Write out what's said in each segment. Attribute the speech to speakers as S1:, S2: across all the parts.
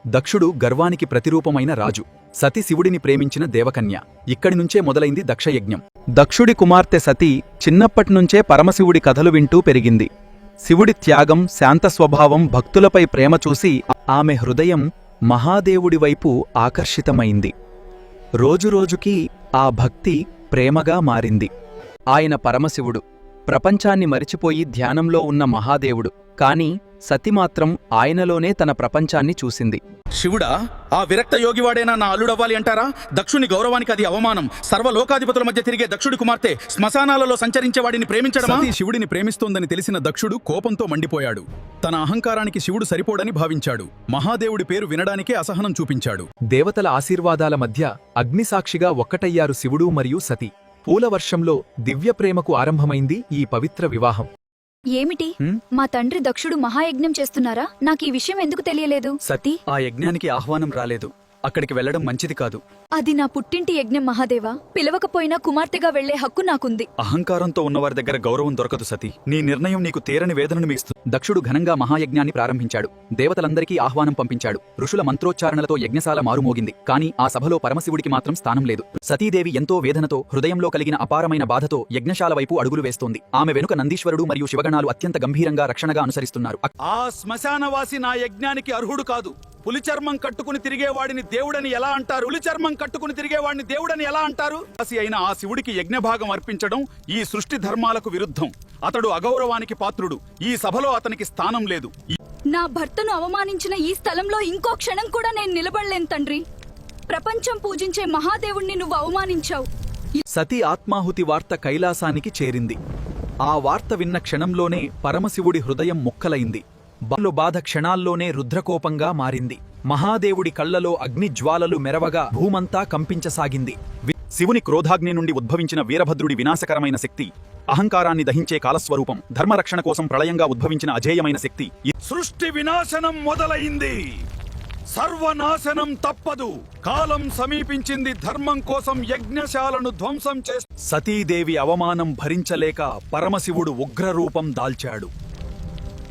S1: దక్షుడు గర్వానికి ప్రతిరూపమైన రాజు. సతి శివుడిని ప్రేమించిన దేవకన్య. ఇక్కడి నుంచే మొదలైంది దక్షయజ్ఞం. దక్షుడి కుమార్తె సతి చిన్నప్పటినుంచే పరమశివుడి కథలు వింటూ పెరిగింది. శివుడి త్యాగం, శాంత స్వభావం, భక్తులపై ప్రేమ చూసి ఆమె హృదయం మహాదేవుడివైపు ఆకర్షితమైంది. రోజురోజుకీ ఆ భక్తి ప్రేమగా మారింది. ఆయన పరమశివుడు, ప్రపంచాన్ని మరిచిపోయి ధ్యానంలో ఉన్న మహాదేవుడు. కాని సతి మాత్రం ఆయనలోనే తన ప్రపంచాన్ని చూసింది.
S2: శివుడా, ఆ విరక్త యోగివాడేనా నా అల్లుడవ్వాలి అంటారా? దక్షుని గౌరవానికి అది అవమానం. సర్వలోకాధిపతుల మధ్య తిరిగే దక్షుడి కుమార్తె శ్మశానాలలో సంచరించేవాడిని ప్రేమించడమా?
S3: సతి శివుడిని ప్రేమిస్తోందని తెలిసిన దక్షుడు కోపంతో మండిపోయాడు. తన అహంకారానికి శివుడు సరిపోడని భావించాడు. మహాదేవుడి పేరు వినడానికే అసహనం చూపించాడు.
S1: దేవతల ఆశీర్వాదాల మధ్య అగ్నిసాక్షిగా ఒక్కటయ్యారు శివుడు మరియు సతి. పూలవర్షంలో దివ్యప్రేమకు ఆరంభమైంది ఈ పవిత్ర వివాహం.
S4: ఏమిటి, మా తండ్రి దక్షుడు మహాయజ్ఞం చేస్తున్నారా? నాకీ విషయం ఎందుకు తెలియలేదు?
S1: సతి, ఆ యజ్ఞానికి ఆహ్వానం రాలేదు. అక్కడికి వెళ్లడం మంచిది కాదు.
S4: అది నా పుట్టింటి యజ్ఞం మహాదేవా. పిలవకపోయినా కుమార్తెగా వెళ్లే హక్కు నాకుంది.
S3: అహంకారంతో ఉన్నవారి దగ్గర గౌరవం దొరకదు సతి. నీ నిర్ణయం నీకు తీరని వేదనను మిగిస్తుంది.
S1: దక్షుడు ఘనంగా మహాయజ్ఞాన్ని ప్రారంభించాడు. దేవతలందరికీ ఆహ్వానం పంపించాడు. ఋషుల మంత్రోచ్చారణలతో యజ్ఞశాల మారుమోగింది. కాని ఆ సభలో పరమశివుడికి మాత్రం స్థానం లేదు. సతీదేవి ఎంతో వేదనతో, హృదయంలో కలిగిన అపారమైన బాధతో యజ్ఞశాల వైపు అడుగులు వేస్తోంది. ఆమె వెనుక నందీశ్వరుడు మరియు శివగణాలు అత్యంత గంభీరంగా రక్షణగా అనుసరిస్తున్నారు.
S2: ఆ శ్మశానవాసి నా యజ్ఞానికి అర్హుడు కాదు. పులిచర్మం కట్టుకుని తిరిగేవాడిని దేవుడని ఎలా అంటారు? పులిచర్మం కట్టుకుని తిరిగేవాడిని దేవుడని ఎలా అంటారు? అయిన ఆ శివుడికి యజ్ఞభాగం అర్పించడం ఈ సృష్టి ధర్మాలకు విరుద్ధం. అతడు అగౌరవానికి పాత్రుడు. ఈ సభలో అతనికి స్థానం లేదు.
S4: నా భర్తను అవమానించిన ఈ స్థలంలో ఇంకో క్షణం కూడా నేను నిలబడలేను తండ్రి. ప్రపంచం పూజించే మహాదేవుణ్ణి నువ్వు అవమానించావు.
S1: సతీ ఆత్మాహుతి వార్త కైలాసానికి చేరింది. ఆ వార్త విన్న క్షణంలోనే పరమశివుడి హృదయం ముక్కలైంది. బాధ క్షణాల్లోనే రుద్రకోపంగా మారింది. మహాదేవుడి కళ్లలో అగ్నిజ్వాలలు మెరవగా భూమంతా కంపించసాగింది. శివుని క్రోధాగ్ని నుండి ఉద్భవించిన వీరభద్రుడి వినాశకరమైన శక్తి, అహంకారాన్ని దహించే కాలస్వరూపం, ధర్మరక్షణ కోసం ప్రళయంగా ఉద్భవించిన అజేయమైన శక్తి.
S2: సృష్టి వినాశనం మొదలైంది. సర్వనాశనం తప్పదు. కాలం సమీపించింది. ధర్మం కోసం యజ్ఞశాలను ధ్వంసం చేసి
S1: సతీదేవి అవమానం భరించలేక పరమశివుడు ఉగ్రరూపం దాల్చాడు.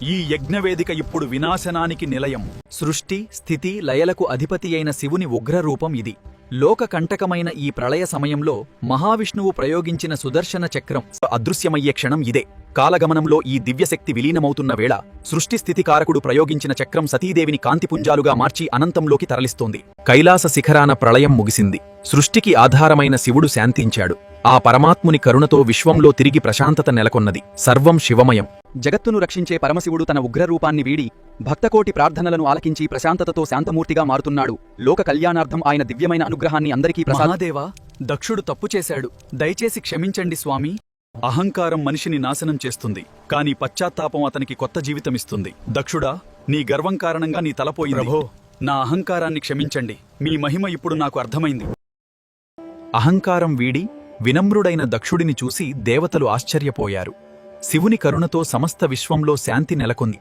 S1: ఈ యజ్ఞవేదిక ఇప్పుడు వినాశనానికి నిలయం. సృష్టి, స్థితి, లయలకు అధిపతి అయిన శివుని ఉగ్రరూపం ఇది. లోకకంటకమైన ఈ ప్రళయ సమయంలో మహావిష్ణువు ప్రయోగించిన సుదర్శన చక్రం అదృశ్యమయ్యే క్షణం ఇదే. కాలగమనంలో ఈ దివ్యశక్తి విలీనమవుతున్న వేళ సృష్టి స్థితికారకుడు ప్రయోగించిన చక్రం సతీదేవిని కాంతిపుంజాలుగా మార్చి అనంతంలోకి తరలిస్తోంది. కైలాస శిఖరాన ప్రళయం ముగిసింది. సృష్టికి ఆధారమైన శివుడు శాంతించాడు. ఆ పరమాత్ముని కరుణతో విశ్వంలో తిరిగి ప్రశాంతత నెలకొన్నది. సర్వం శివమయం. జగత్తును రక్షించే పరమశివుడు తన ఉగ్రరూపాన్ని వీడి భక్తకోటి ప్రార్థనలను ఆలకించి ప్రశాంతతతో శాంతమూర్తిగా మారుతున్నాడు. లోక కళ్యాణార్థం ఆయన దివ్యమైన అనుగ్రహాన్ని అందరికీ మహాదేవా, దక్షుడు తప్పు చేశాడు. దయచేసి క్షమించండి స్వామి.
S3: అహంకారం మనిషిని నాశనం చేస్తుంది. కాని పశ్చాత్తాపం అతనికి కొత్త జీవితమిస్తుంది. దక్షుడా, నీ గర్వం కారణంగా నీ తలపోయింది. ప్రభో, నా అహంకారాన్ని క్షమించండి. మీ మహిమ ఇప్పుడు నాకు అర్థమైంది.
S1: అహంకారం వీడి వినమ్రుడైన దక్షుడిని చూసి దేవతలు ఆశ్చర్యపోయారు. శివుని కరుణతో సమస్త విశ్వంలో శాంతి నెలకొంది.